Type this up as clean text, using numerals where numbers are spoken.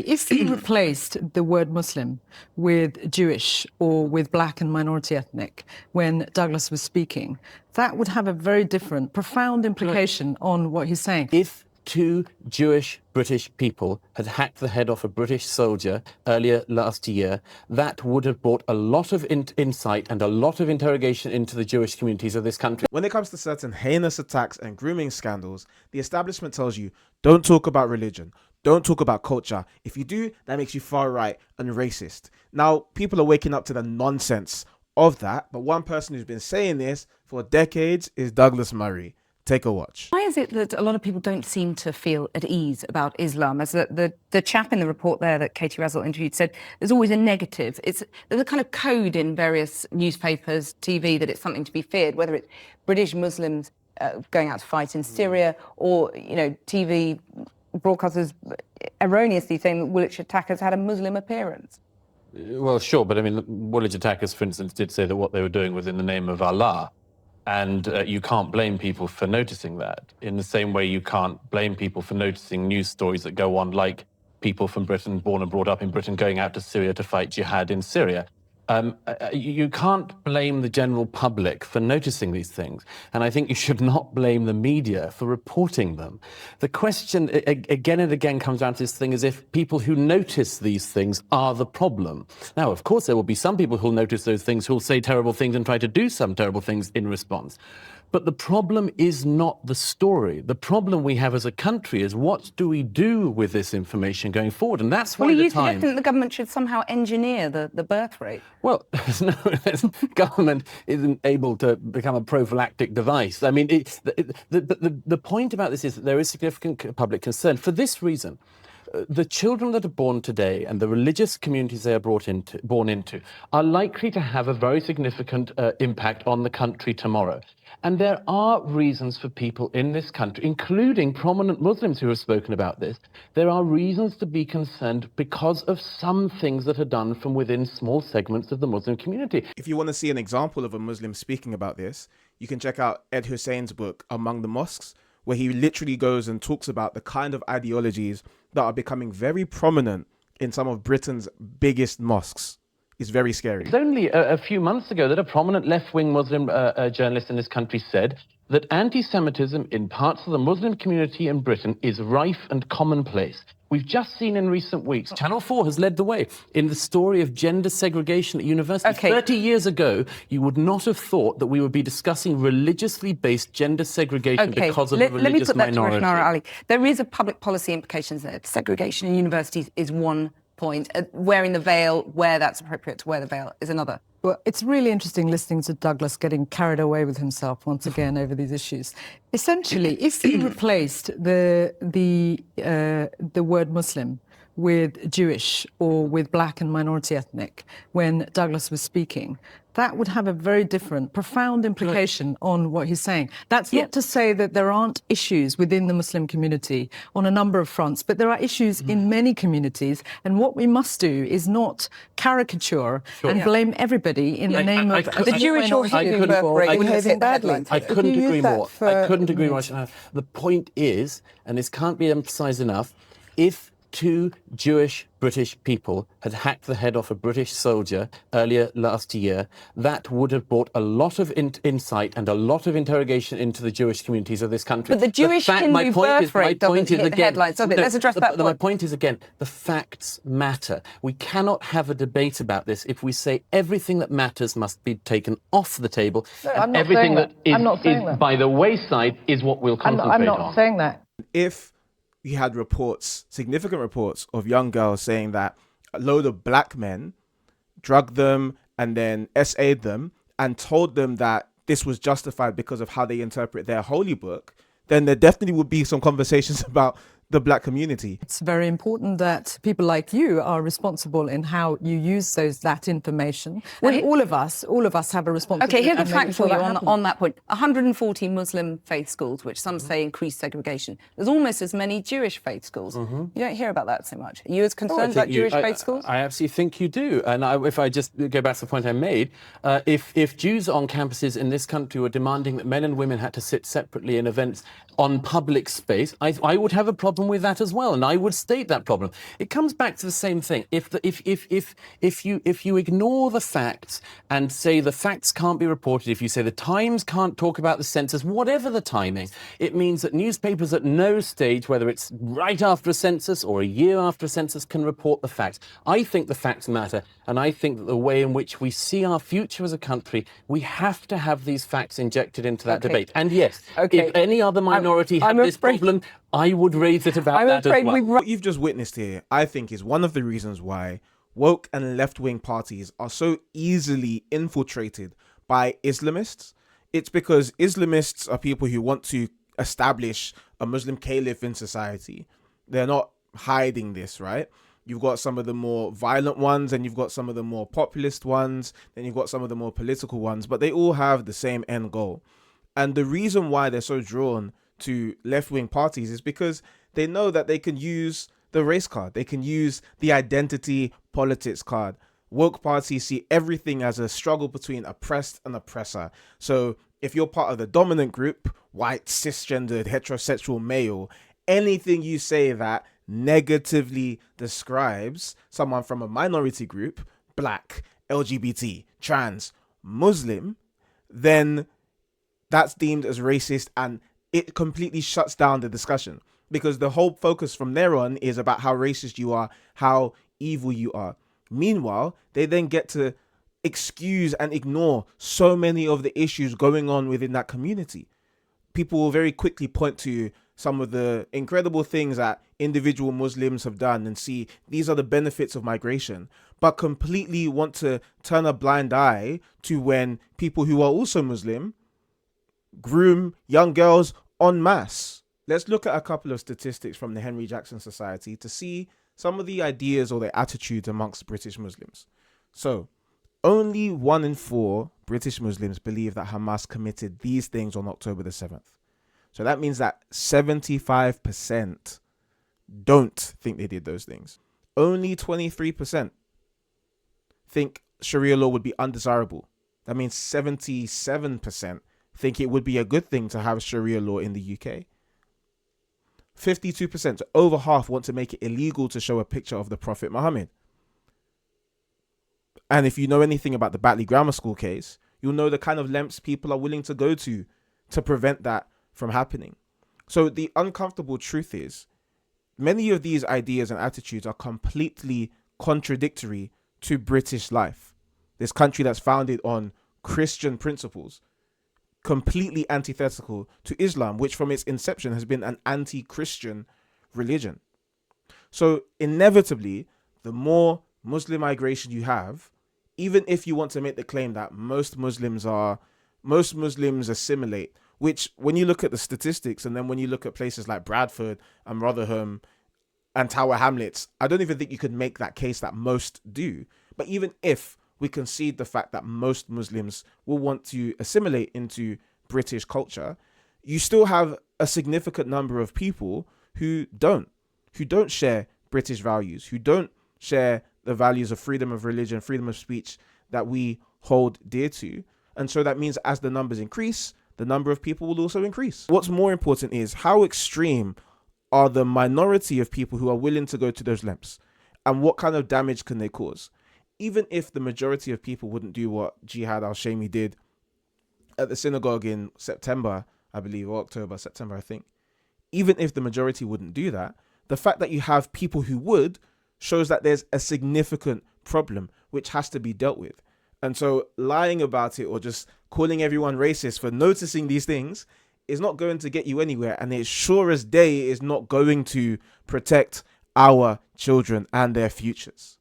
If you replaced the word Muslim with Jewish or with black and minority ethnic when Douglas was speaking, that would have a very different, profound implication on what he's saying. If two Jewish British people had hacked the head off a British soldier earlier last year, that would have brought a lot of insight and a lot of interrogation into the Jewish communities of this country. When it comes to certain heinous attacks and grooming scandals, the establishment tells you, don't talk about religion, don't talk about culture. If you do, that makes you far right and racist. Now, people are waking up to the nonsense of that, but one person who's been saying this for decades is Douglas Murray. Take a watch. Why is it that a lot of people don't seem to feel at ease about Islam? As the chap in the report there that Katie Razzle interviewed said, there's always a negative. There's a kind of code in various newspapers, TV, that it's something to be feared, whether it's British Muslims going out to fight in Syria or, TV broadcasters erroneously saying that Woolwich attackers had a Muslim appearance. Well, sure, but I mean, Woolwich attackers, for instance, did say that what they were doing was in the name of Allah. And you can't blame people for noticing that. In the same way, you can't blame people for noticing news stories that go on, like people from Britain, born and brought up in Britain, going out to Syria to fight jihad in Syria. You can't blame the general public for noticing these things. And I think you should not blame the media for reporting them. The question again and again comes down to this thing as if people who notice these things are the problem. Now, of course, there will be some people who'll notice those things, who'll say terrible things and try to do some terrible things in response. But the problem is not the story. The problem we have as a country is what do we do with this information going forward? And that's why you think the government should somehow engineer the birth rate? Well, the government isn't able to become a prophylactic device. I mean, the point about this is that there is significant public concern for this reason. The children that are born today and the religious communities they are born into are likely to have a very significant impact on the country tomorrow. And there are reasons for people in this country, including prominent Muslims who have spoken about this, there are reasons to be concerned because of some things that are done from within small segments of the Muslim community. If you want to see an example of a Muslim speaking about this, you can check out Ed Hussein's book, Among the Mosques, where he literally goes and talks about the kind of ideologies that are becoming very prominent in some of Britain's biggest mosques. It's very scary. It's only a few months ago that a prominent left-wing Muslim journalist in this country said that anti-Semitism in parts of the Muslim community in Britain is rife and commonplace. We've just seen in recent weeks, Channel 4 has led the way in the story of gender segregation at universities. Okay. 30 years ago, you would not have thought that we would be discussing religiously based gender segregation because of the religious minority. Let me put that to Reshma Ali. There is a public policy implications there. Segregation in universities is one point. Wearing the veil, where that's appropriate to wear the veil, is another. Well, it's really interesting listening to Douglas getting carried away with himself once again over these issues. Essentially, if you replaced the word Muslim with Jewish or with black and minority ethnic when Douglas was speaking, that would have a very different, profound implication on what he's saying. That's not to say that there aren't issues within the Muslim community on a number of fronts, but there are issues in many communities. And what we must do is not caricature and blame everybody in the name of the Jewish or Hindu behaving badly. I couldn't agree more. I couldn't agree more. The point is, and this can't be emphasized enough, if two Jewish British people had hacked the head off a British soldier earlier last year, that would have brought a lot of insight and a lot of interrogation into the Jewish communities of this country. But the Jewish Hindu birth rate doesn't hit the headlines of it. Let's address that point. My point is, again, the facts matter. We cannot have a debate about this if we say everything that matters must be taken off the table. I'm not everything saying that that. is by the wayside is what we'll concentrate on. I'm not saying that. If you had reports, significant reports of young girls saying that a load of black men drugged them and then SA'd them and told them that this was justified because of how they interpret their holy book, then there definitely would be some conversations about the black community. It's very important that people like you are responsible in how you use that information. Well, and all of us have a responsibility. Okay, here's the fact for you on that point. 140 Muslim faith schools, which some say increase segregation. There's almost as many Jewish faith schools. You don't hear about that so much. Are you as concerned about Jewish faith schools? I absolutely think you do. And if I just go back to the point I made, if Jews on campuses in this country were demanding that men and women had to sit separately in events on public space, I would have a problem problem with that as well, and I would state that problem. It comes back to the same thing. If you ignore the facts and say the facts can't be reported, if you say the Times can't talk about the census, whatever the timing, it means that newspapers at no stage, whether it's right after a census or a year after a census, can report the facts. I think the facts matter, and I think that the way in which we see our future as a country, we have to have these facts injected into that debate. And yes, if any other minority had this problem, I would raise it about that as well. What you've just witnessed here, I think, is one of the reasons why woke and left-wing parties are so easily infiltrated by Islamists. It's because Islamists are people who want to establish a Muslim caliph in society. They're not hiding this, right? You've got some of the more violent ones, and you've got some of the more populist ones, then you've got some of the more political ones, but they all have the same end goal. And the reason why they're so drawn to left-wing parties is because they know that they can use the race card. They can use the identity politics card. Woke parties see everything as a struggle between oppressed and oppressor. So if you're part of the dominant group, white, cisgendered, heterosexual male, anything you say that negatively describes someone from a minority group, black, LGBT, trans, Muslim, then that's deemed as racist, and it completely shuts down the discussion, because the whole focus from there on is about how racist you are, how evil you are. Meanwhile, they then get to excuse and ignore so many of the issues going on within that community. People will very quickly point to some of the incredible things that individual Muslims have done and see these are the benefits of migration, but completely want to turn a blind eye to when people who are also Muslim groom young girls en masse. Let's look at a couple of statistics from the Henry Jackson Society to see some of the ideas or the attitudes amongst British Muslims. So, only 1 in 4 British Muslims believe that Hamas committed these things on October the 7th. So that means that 75% don't think they did those things. Only 23% think Sharia law would be undesirable. That means 77% think it would be a good thing to have Sharia law in the UK. 52%, over half, want to make it illegal to show a picture of the Prophet Muhammad. And if you know anything about the Batley Grammar School case, you'll know the kind of lengths people are willing to go to prevent that from happening. So the uncomfortable truth is, many of these ideas and attitudes are completely contradictory to British life. This country that's founded on Christian principles, completely antithetical to Islam, which from its inception has been an anti-Christian religion. So inevitably, the more Muslim migration you have, even if you want to make the claim that most Muslims assimilate, which when you look at the statistics and then when you look at places like Bradford and Rotherham and Tower Hamlets, I don't even think you could make that case that most do. But even if we concede the fact that most Muslims will want to assimilate into British culture, you still have a significant number of people who don't share British values, who don't share the values of freedom of religion, freedom of speech that we hold dear to. And so that means as the numbers increase, the number of people will also increase. What's more important is how extreme are the minority of people who are willing to go to those lengths, and what kind of damage can they cause? Even if the majority of people wouldn't do what Jihad al-Shami did at the synagogue in September, I believe, or October, September, I think. Even if the majority wouldn't do that, the fact that you have people who would shows that there's a significant problem which has to be dealt with. And so lying about it or just calling everyone racist for noticing these things is not going to get you anywhere. And it sure as day is not going to protect our children and their futures.